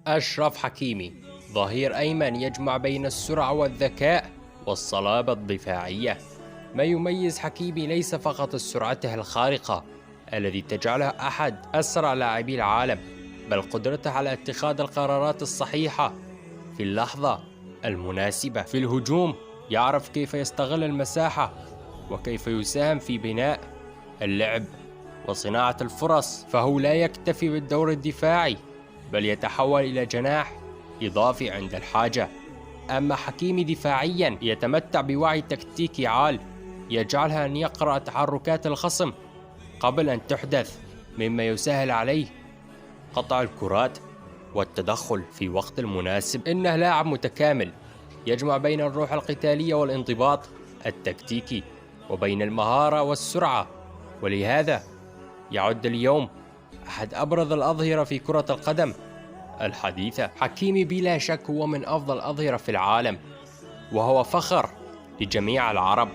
أشرف حكيمي ظهير أيمن يجمع بين السرعة والذكاء والصلابة الدفاعية. ما يميز حكيمي ليس فقط سرعته الخارقة التي تجعله أحد أسرع لاعبي العالم، بل قدرته على اتخاذ القرارات الصحيحة في اللحظة المناسبة. في الهجوم يعرف كيف يستغل المساحة وكيف يساهم في بناء اللعب وصناعة الفرص، فهو لا يكتفي بالدور الدفاعي بل يتحول إلى جناح إضافي عند الحاجة. أما حكيمي دفاعيا يتمتع بوعي تكتيكي عال يجعلها أن يقرأ تحركات الخصم قبل أن تحدث، مما يسهل عليه قطع الكرات والتدخل في وقت المناسب. إنه لاعب متكامل يجمع بين الروح القتالية والانضباط التكتيكي وبين المهارة والسرعة، ولهذا يعد اليوم أحد أبرز الأظهرة في كرة القدم الحديثة. حكيمي بلا شك هو من أفضل الأظهرة في العالم، وهو فخر لجميع العرب.